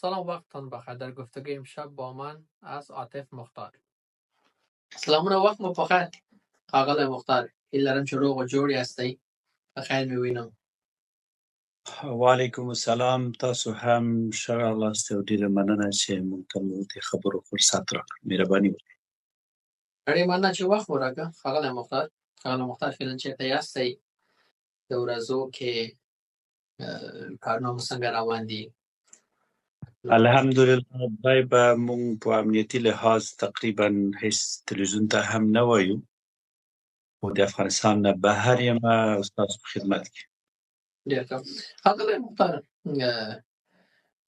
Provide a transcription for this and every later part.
سلام، وقتتان بخیر. در گفتگوی امشب با من از عاطف مختار. سلامونه، وقت مو بخیر آقای مختار. ایلرم چې روغ و جوړ یاستئ، په خیر مې وینم. وعلیکم السلام. تاسو هم ښه راغلاست او ډیره مننه چې موږ ته مو د خبرو فرصت راکړ. مهرباني وکړئ. ډېرې مننه چې وخت مو راکړ ښاغلی مختار. ښاغلی مختار، فعلا چېرته یاستئ؟ د ورځو کې کارونه مو څنګه روان دي؟ الحمدلله خدای به موږ په امنیتي لحاظ تقریبا هیڅ تلویزیون ته هم نه وایو، خو د افغانستان نه بهر یم او ستاسو په خدمت کې. ډېر ښه. ښاغلی مختار،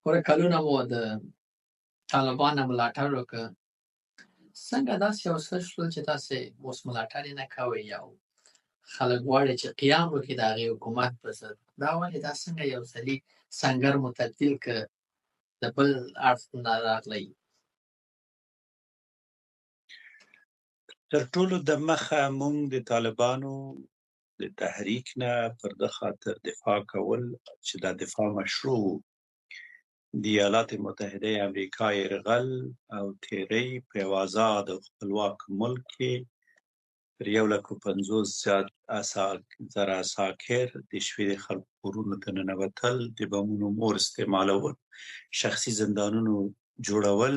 پوره کلونه مو د طالبانو ملاتړ وکړ. څنګه داسې یو څه شول چې تاسې اوس ملاتړ یې نه کوئ او خلک غواړي چې قیام وکړي د هغې حکومت په ضد؟ دا ولې دا څنګه یو ځلي سنګر مو تبدیل کړ، د بل اړخ نه راغلی؟ تر ټولو د مخه موږ د طالبانو د تحریک نه پر ده خاطر دفاع کول چې دا دفاع مشروع وو. د ایالات متحده امریکا یرغل او تیری په یو آزاد او خپلواک ملک کې پر 150,000 عساکر د شپې د خلکو کورونو ته ننوتل، د بمونو مور استعمالول، شخصي زندانونو جوړول،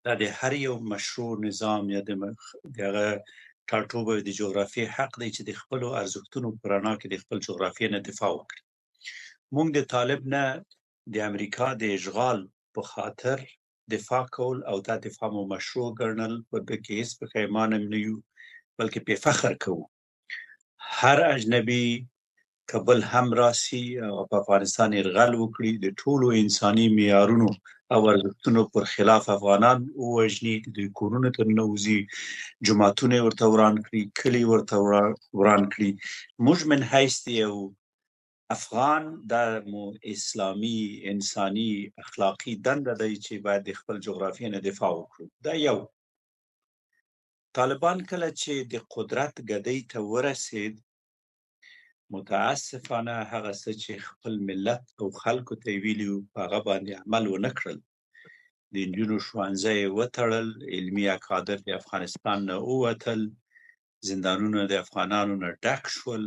دا د هر یو مشروع نظام یا د هغه ټاټوبی د جغرافیې حق دی چې د خپلو ارزښتونو په رڼا کې د خپل جغرافیې نه دفاع وکړي. موږ د طالب نه د امریکا د اشغال په خاطر دفاع کول او دا دفاع مو مشروع ګڼل، په ده کې هیڅ پښیمانه نه یو، بلکې پې فخر کوو. هر اجنبي که بل هم راسي او په افغانستان یرغل وکړي، د ټولو انساني معیارونو او ارزښتونو پر خلاف افغانان ووژني، د دوی کورونو ته ننوځي، جوماتونه یې ورته وران کړي، کلي ورته وران کړي. موږ من حیث د یو افغان دا مو اسلامي انساني اخلاقي دنده دی چې باید د خپل جغرافیې نه دفاع وکړو. دا یو. طالبان کله چې د قدرت ګدۍ ته ورسید، متاسفانه هغه څه چې خپل ملت او خلکو ته یې ویلي وو په هغه باندې عمل ونه کړل. د نجونو ښوونځي یې وتړل، علمي اکادر د افغانستان نه ووتل، زندانونه د افغانانو نه ډک شول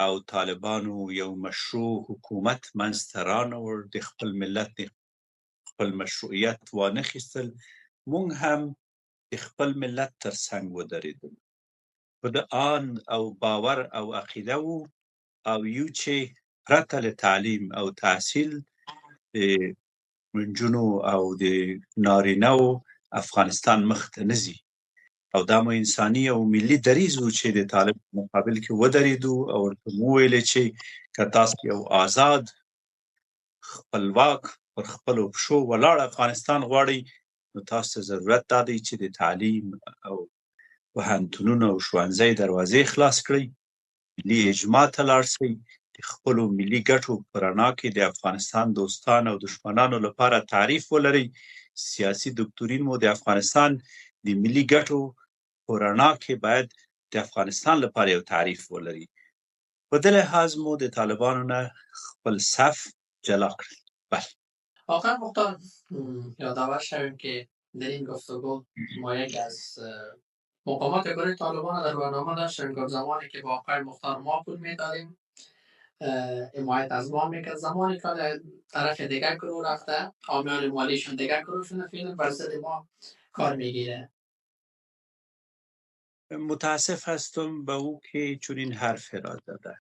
او طالبانو یو مشروع حکومت منځته رانوړ، د خپل ملت د خپل مشروعیت وانخیستل. موږ هم د خپل ملت تر څنګ ودرېدل. په ده آن او باور او عقیده وو او یو چې پرته له تعلیم او تحصیل د نجونو او د نارینه‌وو افغانستان مخته نه ځي. او دا مو انساني او ملي دریځ وو چې د طالب په مقابل کې ودرېدو او ورته مو وویلې چې که تاسو یو آزاد، خپلواک، پر خپلو پښو ولاړ افغانستان غواړئ، نو تاسو ته ضرورت دا دی چې د تعلیم او پوهنتونونو او ښوونځي دروازې خلاص کړئ، ملي اجماع ته لاړ شئ، د خپلو ملي ګټو په رڼا کې د افغانستان دوستان او دشمنانو لپاره تعریف ولرئ. سیاسي دوکتورین مو د افغانستان د ملي ګټو په رڼا کې باید د افغانستان لپاره یو تعریف ولري. په دې لحاظ مو د طالبانو نه خپل صف جلا کړل. بله. آقای مختار، یادآور شویم که در این گفتگو ما یک از مقامات گروه طالبان در برنامه داشتیم. گفت زمانی که با آقای مختار ما پول میدادیم، حمایت از ما میکرد. زمانی که طرف دیگر گروه رفته، حامیان مالیشون دیگر گروه شده، فعلا بر ضد ما کار میگیره. متاسف هستم به او که چنین حرف را زده.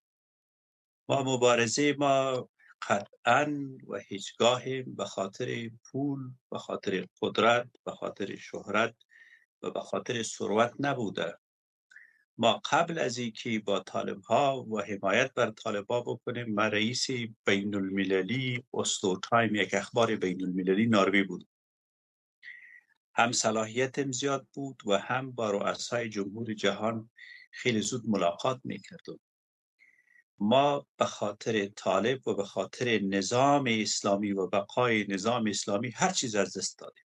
ما مبارزه ما قطعا و هیچگاه به خاطر پول، به خاطر قدرت، به خاطر شهرت و به خاطر ثروت نبوده. ما قبل از اینکه با طالب ها و حمایت بر طالب ها بکنیم، من رئیس بین المللی استو تایم، یک اخبار بین المللی نروژ بود. هم صلاحیتم زیاد بود و هم با رؤسای جمهور جهان خیلی زود ملاقات میکردم. ما به خاطر طالب و به خاطر نظام اسلامی و بقای نظام اسلامی هر چیز از دست دادیم.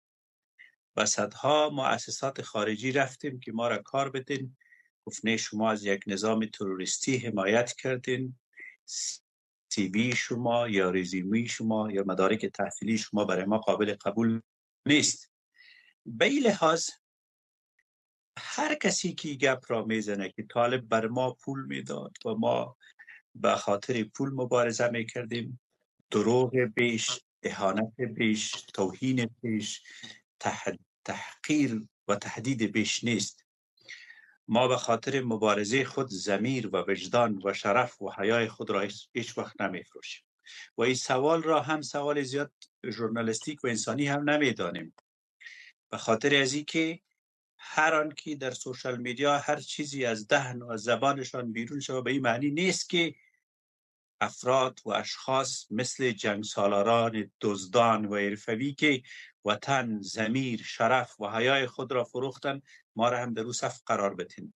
و صدها مؤسسات خارجی رفتیم که ما را کار بدین، گفت نه شما از یک نظام تروریستی حمایت کردین، CV شما یا رزومه شما یا مدارک تحصیلی شما برای ما قابل قبول نیست. به این لحاظ هر کسی که گپ را میزنه که طالب بر ما پول میداد و ما به خاطر پول مبارزه میکردیم، دروغ بیش، اهانت بیش، توهین بیش، تحقیر و تهدید بیش نیست. ما به خاطر مبارزه خود ضمیر و وجدان و شرف و حیای خود را هیچ وقت نمیفروشیم و این سوال را هم سوال زیاد ژورنالیستیک و انسانی هم نمیدانیم، به خاطر از اینکه هر آن که در سوشال میدیا هر چیزی از دهن و از زبانشان بیرون شود به این معنی نیست که افراد و اشخاص مثل جنگ سالاران دزدان و حرفوی که وطن، ضمیر، شرف و حیای خود را فروختن ما را هم در او صف قرار بدهیم.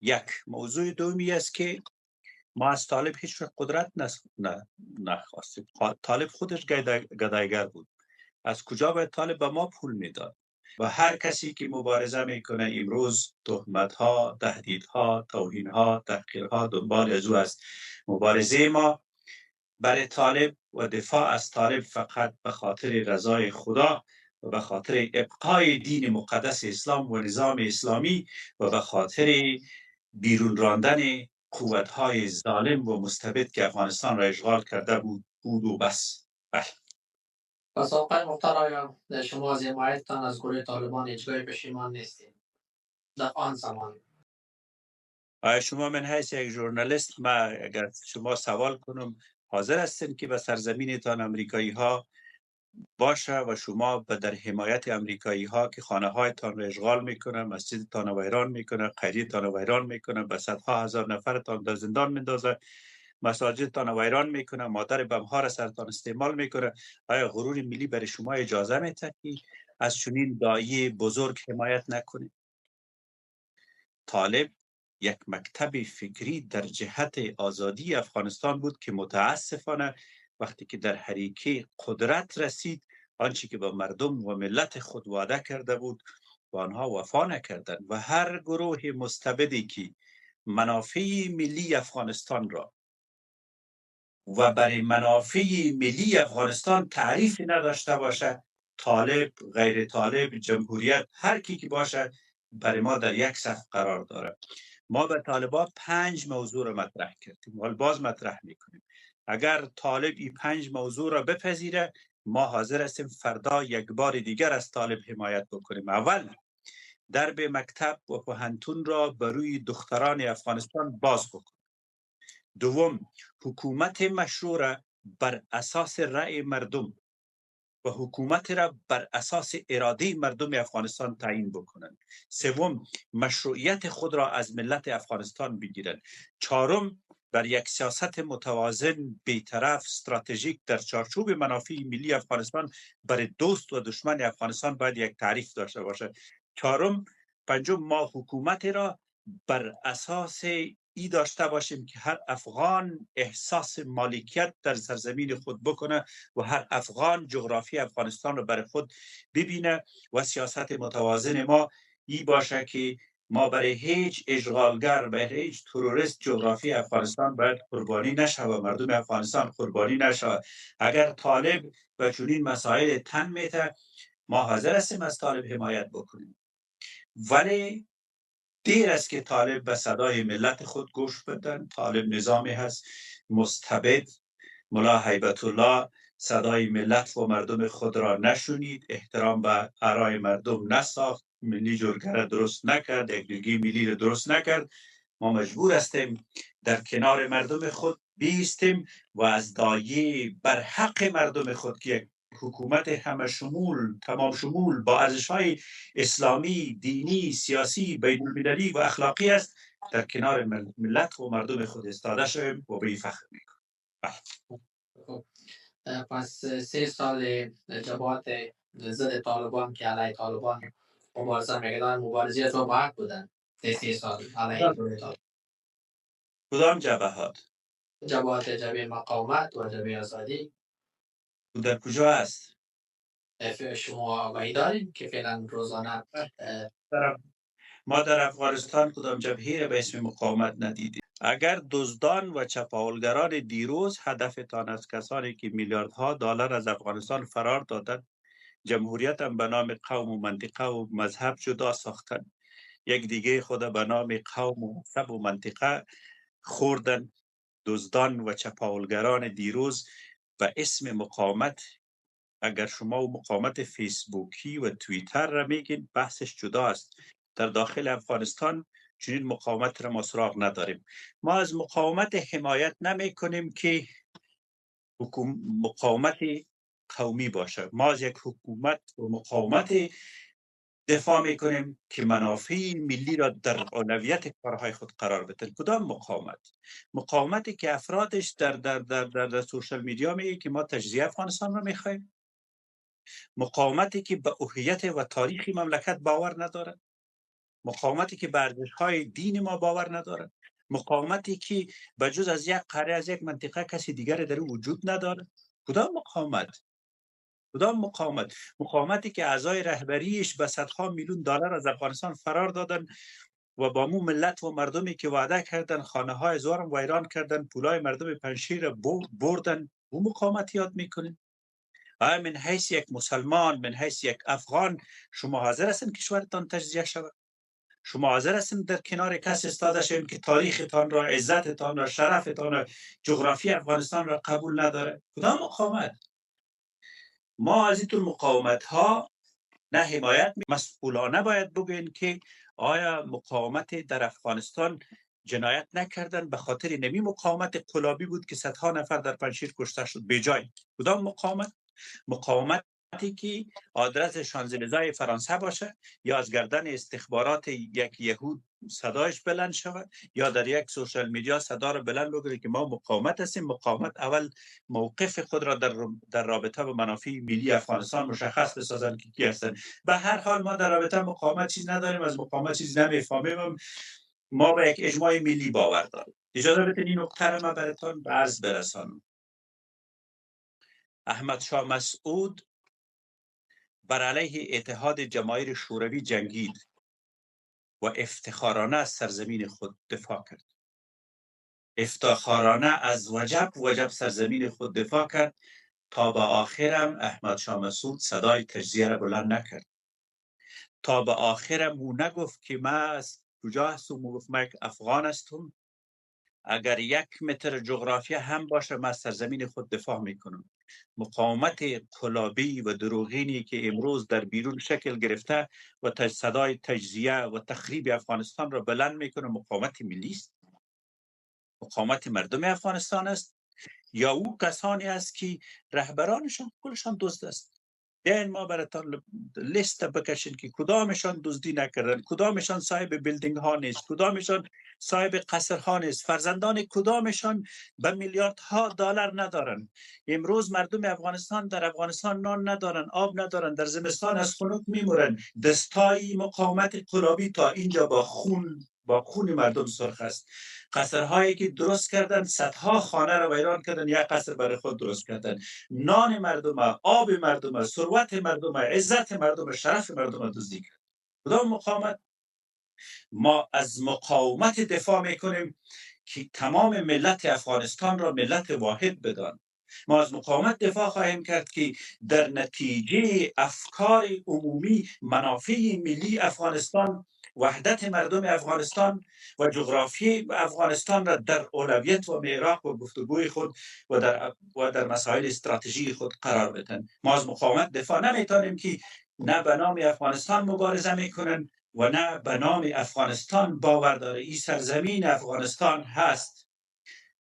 یک موضوع دومی است که ما از طالب هیچ قدرت نخواستیم. طالب خودش گدایگر بود. از کجا باید طالب به ما پول میداد؟ و هر کسی که مبارزه میکنه امروز تهمت‌ها، تهدیدها، توهین‌ها، تحقیرها دنبال از او است. مبارزه ما برای طالب و دفاع از طالب فقط به خاطر رضای خدا و به خاطر ابقای دین مقدس اسلام و نظام اسلامی و به خاطر بیرون راندن قوت‌های ظالم و مستبد که افغانستان را اشغال کرده بود و بس. پس آقای مختار، آیا شما از حمایتتان از گروه طالبان هیچگاه پشیمان نیستید در آن زمان؟ آیا شما من حیث یک ژورنالیست، ما اگر شما سوال کنم حاضر هستین که به سرزمینتان امریکایی ها باشه و شما در حمایت امریکایی ها که خانه هایتان را اشغال میکنن، مسجدتان را ویران میکنن، قریتان را ویران میکنن، به صدها هزار نفرتان در زندان میندازه، مساجدتان را ویران میکنه، مادر بمها را سرتان استعمال میکنه، آیا غرور ملی برای شما اجازه میده که از چنین داعیه بزرگ حمایت نکنید؟ طالب یک مکتب فکری در جهت آزادی افغانستان بود که متاسفانه وقتی که در حریقه قدرت رسید، آنچه که با مردم و ملت خود وعده کرده بود و آنها وفا نکردند و هر گروه مستبدی که منافع ملی افغانستان را و برای منافع ملی افغانستان تعریف نداشته باشه، طالب، غیر طالب، جمهوریت، هر کی که باشه برای ما در یک صف قرار داره. ما به طالبان 5 موضوع را مطرح کردیم و باز مطرح میکنیم. اگر طالب این 5 موضوع را بپذیره، ما حاضر هستیم فردا یک بار دیگر از طالب حمایت بکنیم. اول، درب مکتب و پوهنتون را بروی دختران افغانستان باز بکنیم. دوم، حکومت مشروع را بر اساس رأی مردم و حکومت را بر اساس اراده مردم افغانستان تعیین بکنند. سوم، مشروعیت خود را از ملت افغانستان بگیرند. چهارم، بر یک سیاست متوازن، بی‌طرف، استراتژیک در چارچوب منافع ملی افغانستان برای دوست و دشمن افغانستان باید یک تعریف داشته باشد. پنجم، ما حکومت را بر اساس ای داشته باشیم که هر افغان احساس مالکیت در سرزمین خود بکنه و هر افغان جغرافی افغانستان رو برای خود ببینه و سیاست متوازن ما ای باشه که ما برای هیچ اشغالگر، برای هیچ تروریست جغرافی افغانستان باید قربانی نشه و مردم افغانستان قربانی نشه. اگر طالب و چنین مسائل تن میته، ما حاضر هستیم از طالب حمایت بکنیم، ولی دیر است که طالب به صدای ملت خود گوش بدن. طالب نظامی هست مستبد. ملا هیبت الله صدای ملت و مردم خود را نشنید، احترام به آرای مردم نساخت، ملی جرگه درست نکرد، یکدیگی ملی را درست نکرد. ما مجبور هستیم در کنار مردم خود بیستیم و از دایه بر حق مردم خود که حکومت همه شمول، تمام شمول با ارزش‌های اسلامی، دینی، سیاسی، بین‌المللی و اخلاقی است، در کنار ملت و مردم خود استاده شویم و به فخر میکنیم. پس 3 سال جماعت ضد طالبان که علیه طالبان مبارزه میکردن، مبارزه از با حق بودن. 3 سال علیه طالبان. کدام جبهات؟ جبهه مقاومت و جبهه آزادی. در کجا است؟ شما آگاهی دارید که فعلا روزانه ما در افغانستان کدام جبهه را به اسم مقاومت ندیدیم. اگر دزدان و چپاولگران دیروز هدفتان از کسانی که میلیاردها دلار از افغانستان فرار دادند، جمهوریت هم به نام قوم و منطقه و مذهب جدا ساختند، یک دیگه خود به نام قوم و مذهب و منطقه خوردن. دزدان و چپاولگران دیروز به اسم مقاومت، اگر شما مقاومت فیسبوکی و توییتر را میگین بحثش جدا است. در داخل افغانستان چنین مقاومت را ما سراغ نداریم. ما از مقاومت حمایت نمی کنیم که مقاومت قومی باشه. ما از یک حکومت و مقاومت دفاع میکنیم که منافع ملی را در اولویت کارهای خود قرار بده. کدام مقاومت؟ مقاومتی که افرادش در سوشال میدیا میگه که ما تجزیه افغانستان را میخوایم، مقاومتی که به هویت و تاریخ مملکت باور نداره، مقاومتی که به ارزش‌های دین ما باور نداره، مقاومتی که بجز از یک قاره از یک منطقه کسی دیگر در وجود نداره. کدام مقاومت؟ کدام مقاومت؟ مقاومتی که اعضای رهبریش به صدها میلیون دلار از افغانستان فرار دادن و با مو ملت و مردمی که وعده کردن خانه های زارم ویران کردن، پولای مردم پنشیر بردن. او مقاومت یاد میکنین؟ آیا من حیث یک مسلمان، من حیث یک افغان، شما حاضر هستین کشورتان تجزیه شود؟ شما حاضر هستین در کنار کس استاده شوین که تاریختان را، عزتتان را، شرفتان را، جغرافی افغانستان را قبول نداره؟ کدام مقاومت؟ ما از این مقاومت ها نه حمایت مسئولانه باید بگوین که آیا مقاومت در افغانستان جنایت نکردن به خاطر نمی مقاومت قلابی بود که صدها نفر در پنشیر کشته شد بجای؟ کدام مقاومت؟ مقاومتی که آدرس شانزلیزه فرانسه باشه یا از گردن استخبارات یک یهود صدایش بلند شود یا در یک سوشال میدیا صدا را بلند بگیره که ما مقاومت هستیم. مقاومت اول موقف خود را در رابطه با منافع ملی افغانستان مشخص بسازن که کی هستن. به هر حال ما در رابطه مقاومت چیز نداریم، از مقاومت چیز نمیفهمیم. ما به یک اجماع ملی باور داریم. اجازه بدید این نکته را من براتون عرض برسانم. احمد شاه مسعود بر علیه اتحاد جماهیر شوروی جنگید و افتخارانه از سرزمین خود دفاع کرد. افتخارانه از وجب سرزمین خود دفاع کرد تا به آخرم احمد شاه مسعود صدای تجزیه را بلند نکرد. تا به آخرم او نگفت که من از کجا هستم، او گفت من یک افغان هستم. اگر 1 متر جغرافیا هم باشه من از سرزمین خود دفاع میکنم. مقاومت قلابی و دروغینی که امروز در بیرون شکل گرفته و صدای تجزیه و تخریب افغانستان را بلند میکنه، مقاومت ملی است؟ مقاومت مردم افغانستان است؟ یا او کسانی است که رهبرانشان کلشان دزد است؟ بیاین ما براتون لیست بکشین که کدامشان دزدی نکردن، کدامشان صاحب بیلدینگ ها نیست، کدامشان صاحب قصر ها نیست، فرزندان کدامشان به میلیاردها دلار ندارن. امروز مردم افغانستان در افغانستان نان ندارن، آب ندارن، در زمستان از خنک میمورن. دستای مقاومت قلابی تا اینجا با خون مردم سرخ است. قصرهایی که درست کردن، صدها خانه را ویران کردن، یک قصر برای خود درست کردن. نان مردم، آب مردم، ثروت مردم، عزت مردم، شرف مردم دزدی کرد. کدام مقاومت؟ ما از مقاومت دفاع میکنیم که تمام ملت افغانستان را ملت واحد بدان. ما از مقاومت دفاع خواهیم کرد که در نتیجه افکار عمومی منافع ملی افغانستان، وحدت مردم افغانستان و جغرافی افغانستان را در اولویت و معیار و گفتگوی خود و در مسائل استراتژی خود قرار بدن. ما از مقاومت دفاع نمیتونیم که نه به نام افغانستان مبارزه میکنن و نه به نام افغانستان باور داره. این سرزمین افغانستان هست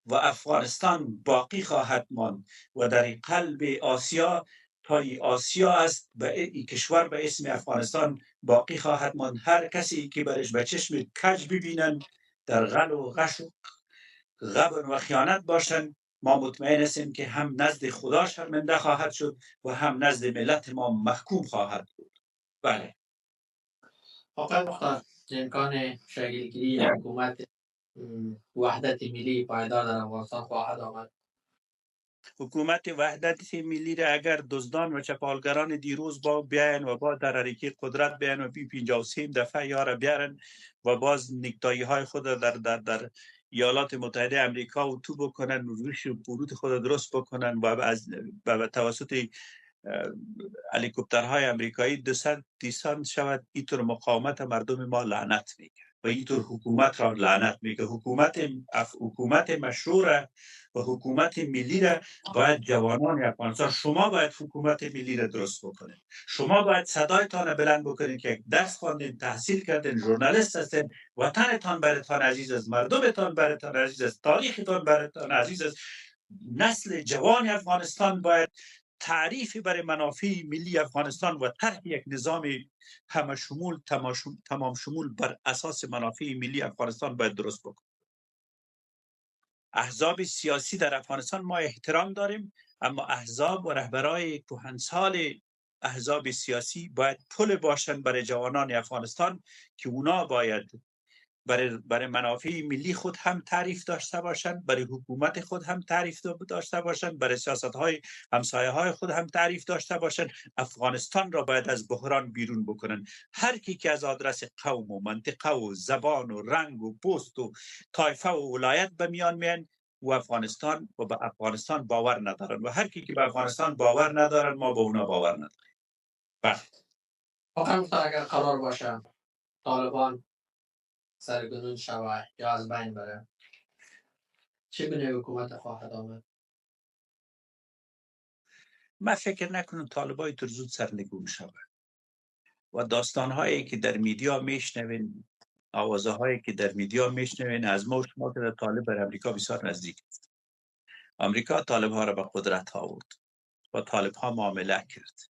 و افغانستان باقی خواهد ماند و در قلب آسیا تا این آسیا است به این کشور به اسم افغانستان باقی خواهد ماند. هر کسی که برش به چشم کج ببینن در غل و غش و غبن و خیانت باشن، ما مطمئن هستیم که هم نزد خدا شرمنده خواهد شد و هم نزد ملت ما محکوم خواهد بود. بله. آقای مختار، امکان شکلگیری حکومت وحدت ملی پایدار در افغانستان خواهد آمد؟ حکومت وحدت ملی را اگر دزدان و چپاولگران دیروز با بیاین و با در حرکت قدرت بیاین و 53 دفعه یار بیارن و باز نکتایی های خود در ایالات متحده امریکا و تو بکنن، روش فرود خود درست بکنن و توسط هلیکوپترهای امریکایی دیسان شود. اینطور مقاومت مردم ما لعنت میگه و اینطور حکومت را لعنت میگه. حکومت مشروع و حکومت ملی را باید جوانان افغانستان، شما باید حکومت ملی را درست بکنید. شما باید صدایتان را بلند بکنید که درس خواندین، تحصیل کردین، ژورنالیست هستین، وطنتان براتان عزیز است، مردمتان براتان عزیز است، تاریختان براتان عزیز است. نسل جوان افغانستان باید تعریفی برای منافع ملی افغانستان و طرح یک نظام همه شمول تمام شمول بر اساس منافع ملی افغانستان باید درست بکنه. احزاب سیاسی در افغانستان ما احترام داریم، اما احزاب و رهبرای کهنسال احزاب سیاسی باید پل باشن برای جوانان افغانستان که اونا باید برای منافع ملی خود هم تعریف داشته باشند، برای حکومت خود هم تعریف داشته باشند، برای سیاست‌های همسایه‌های خود هم تعریف داشته باشند. افغانستان را باید از بحران بیرون بکنن. هر کی که از آدرس قوم و منطقه و زبان و رنگ و پوست و طایفه و ولایت به میان میان و افغانستان و به افغانستان باور ندارن، و هر کی که به افغانستان باور ندارن ما به اونا باور نداریم. بله. اگر قرار باشه طالبان سرگنون شود یا از بین بره، چگونه حکومت خواهد آمد؟ من فکر نکنم طالبای تر زود سرنگون شود و داستان‌هایی که در میدیا میشنوین، آوازه‌هایی که در میدیا میشنوین از ما و شما که در طالب بر امریکا بسیار نزدیک است. امریکا طالب‌ها را به قدرت آورد و طالب‌ها معامله کرد.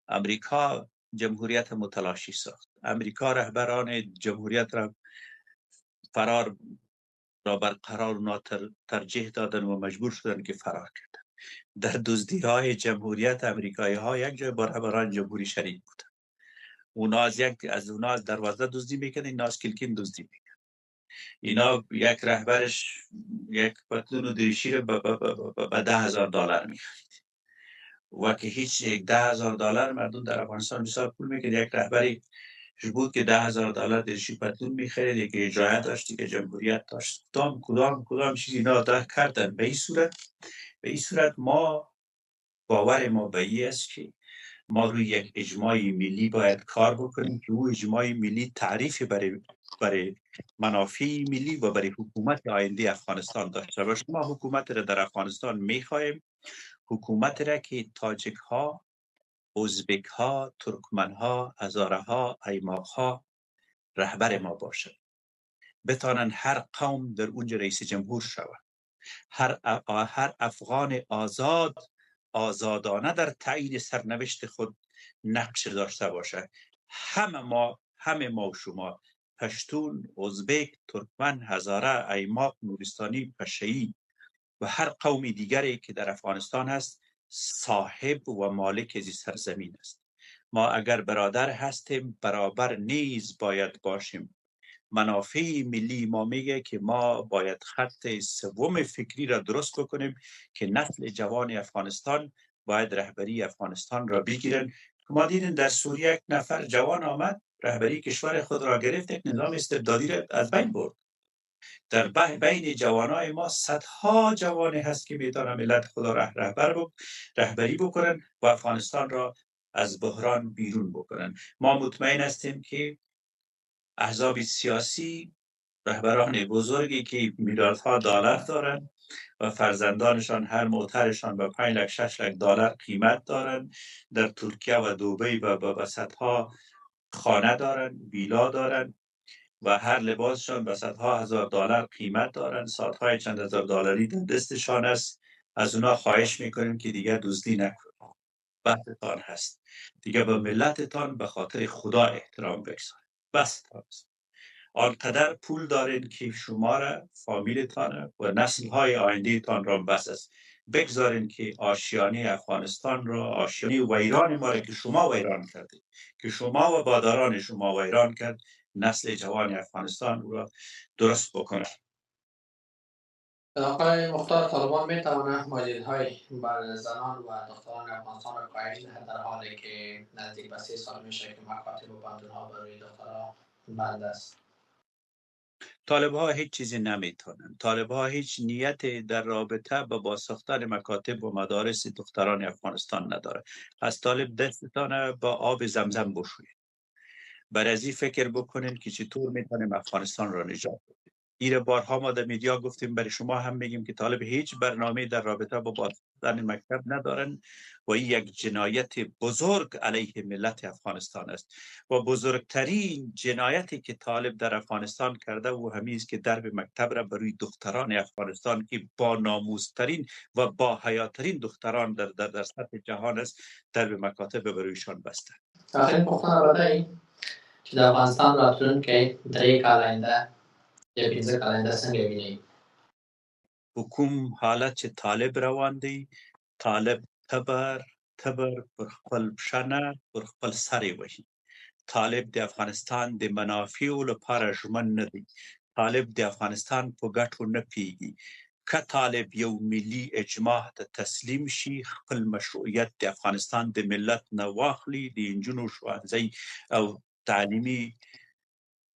امریکا جمهوریت متلاشی ساخت. امریکا رهبران جمهوریت را فرار را برقرار و ترجیح دادن و مجبور شدن که فرار کردن. در دزدی‌های جمهوریت امریکایی‌ها یک جای با رهبران جمهوری شریک بودن. اونا از دروازه دزدی میکنن، اینا از کلکین دزدی میکنن. اینا یک رهبرش یک پتلون و دریشی رو به $10,000 میخرید و که هیچ یک $10,000 مردم در افغانستان بسیار پول میکرد. یک رهبری بود که $10,000 دریشی پتلون میخرید، یک اجرایت داشتی که جمهوریت داشت. کدام چیزی اینا دا کردن. به این صورت ما باور ما به این است که ما روی یک اجماع ملی باید کار بکنیم که او اجماع ملی تعریف برای منافع ملی و برای حکومت آینده افغانستان داشته باشه. ما حکومت را در افغانستان میخواهیم، حکومت را که تاجک ها، ازبک ها، ترکمن ها، هزاره ها، ایماق ها رهبر ما باشد. بتانن هر قوم در اونجا رئیس جمهور شود. هر افغان آزادانه در تعیین سرنوشت خود نقش داشته باشه. همه ما و شما، پشتون، ازبک، ترکمن، هزاره، ایماق، نورستانی، پشه‌ای و هر قوم دیگری که در افغانستان هست صاحب و مالک از سرزمین است. ما اگر برادر هستیم برابر نیز باید باشیم. منافع ملی ما میگه که ما باید خط سوم فکری را درست بکنیم که نسل جوان افغانستان باید رهبری افغانستان را بگیرن. ما دیدیم در سوریه یک نفر جوان آمد رهبری کشور خود را گرفت، یک نظام استبدادی را از بین برد. در بین جوانای ما صدها جوانی هست که میتونن ملت خدا رهبری بکنن و افغانستان را از بحران بیرون بکنن. ما مطمئن هستیم که احزاب سیاسی، رهبران بزرگی که میلیاردها دلار دارن و فرزندانشان هر موترشان به 5 لک 6 لک دلار قیمت دارن، در ترکیه و دبی و صدها خانه دارن، ویلا دارن و هر لباسشان به صدها هزار دلار قیمت دارن، ساعتهای چند هزار دلاری در دستشان است. از اونا خواهش میکنیم که دیگر دزدی نکنید. بحثتان هست دیگه به ملتتان به خاطر خدا احترام بگذارید. بس آنقدر پول دارین که شما را، فامیلتان و نسل‌های آینده تان را بس است. بگذارین که آشیانه افغانستان را، آشیانه ویران ما را که شما ویران کردید، که شما و باداران شما ویران کرد، نسل جوان افغانستان را درست بکنه. آقای مختار، طالبان میتوانند ماجراهای بر زنان و دختران افغانستان را کاهش دهد در حالی که نزدیک به 3 سال میشه که مکاتب و پانتونها برای دخترها بند است؟ طالب ها هیچ چیزی نمیتونن. طالب ها هیچ نیت در رابطه با ساختن مکاتب و مدارس دختران افغانستان نداره. از طالب دستتان با آب زمزم بشویید. برای ازی فکر بکنین که چطور میتونیم افغانستان را نجات بدیم. ایره بارها ما در میدیا گفتیم، برای شما هم میگیم که طالب هیچ برنامه در رابطه با بازسازی مکتب ندارن و این یک جنایت بزرگ علیه ملت افغانستان است و بزرگترین جنایتی که طالب در افغانستان کرده و همین است که درب مکتب را بروی دختران افغانستان که با ناموسترین و با حیاترین دختران در سطح جهان است، درب مکاتب برویشان بسته. آخرین پختان را دایی چې د افغانستان راتلونکی 3 کال آینده یا 15 کال آینده څنګه ویني؟ حکوم حالت چې طالب روان دی، طالب تبر پر خپل پښنه پر خپل سر وهي. طالب د افغانستان د منافعو لپاره ژمن نه دی. طالب د افغانستان په ګټو نه پیږي. که طالب یو ملي اجماع ته تسلیم شي، خپل مشروعیت د افغانستان د ملت نه واخلي، د انجونو ښوونځی او تعلیمي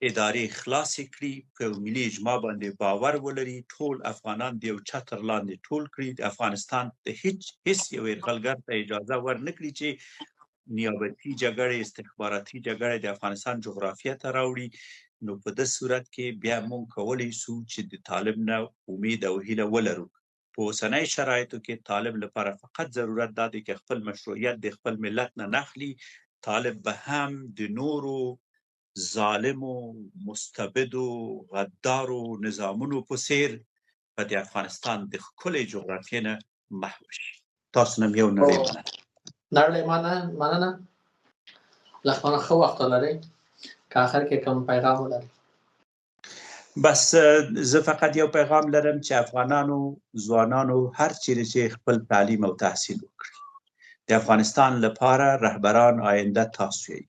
ادارې خلاص کړي، په ملي اجماع باندې باور ولري، ټول افغانان د یو چتر لاندې ټول کړي، د افغانستان د هیڅ یو یرغلګر ته اجازه ورنکړي چې نیابتي جګړې، استخباراتي جګړې د افغانستان جغرافیه ته راوړي. نو په دې صورت کې بیا موږ کولی شو چې د طالب نه امید او هیله ولرو. په اوسنۍ شرایطو کې طالب لپاره فقط ضرورت دا دی که خپل مشروعیت د خپل ملت نه نخلي. طالب به هم د نورو ظالمو، مستبدو، غدارو نظامونو په څیر په د افغانستان د ښکلې جغرافیې نه محو شي. تاسو نه یو نړۍ مننه. نړۍ مننه. لخوا ښه وخت ولرئ. که آخر کې کوم پیغام ولرئ؟ بس زه فقط یو پیغام لرم چې افغانانو، ځوانانو هر چیرې چې خپل تعلیم او تحصیل وکړي. د افغانستان لپاره رهبران آینده تاسو یې.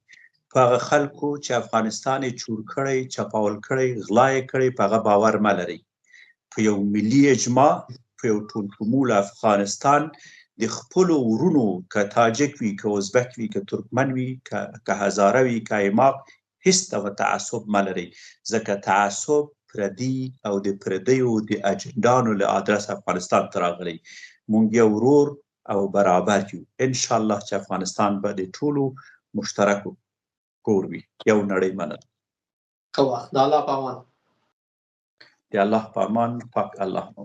په هغه خلکو چې افغانستان یې چور کړی، چپاول کړی، غلا یې کړی، په هغه باور مه لرئ. په یو ملي اجماع، په یو ټول شمول افغانستان د خپلو ورونو، که تاجک وي، که ازبک وي، که ترکمن وي، که هزاره وي، که ایماق، هیڅ ډول تعصب مه لرئ، ځکه تعصب پردي او د پردیو د اجنډانو له ادرس افغانستان ته راغلی. مونږ یو ورور او برابر یو. انشاءالله چې افغانستان به د ټولو مشترکو کور وي. یو نړۍ مننه. ښه وخت. د الله په امان. د الله په امان. پاک الله مو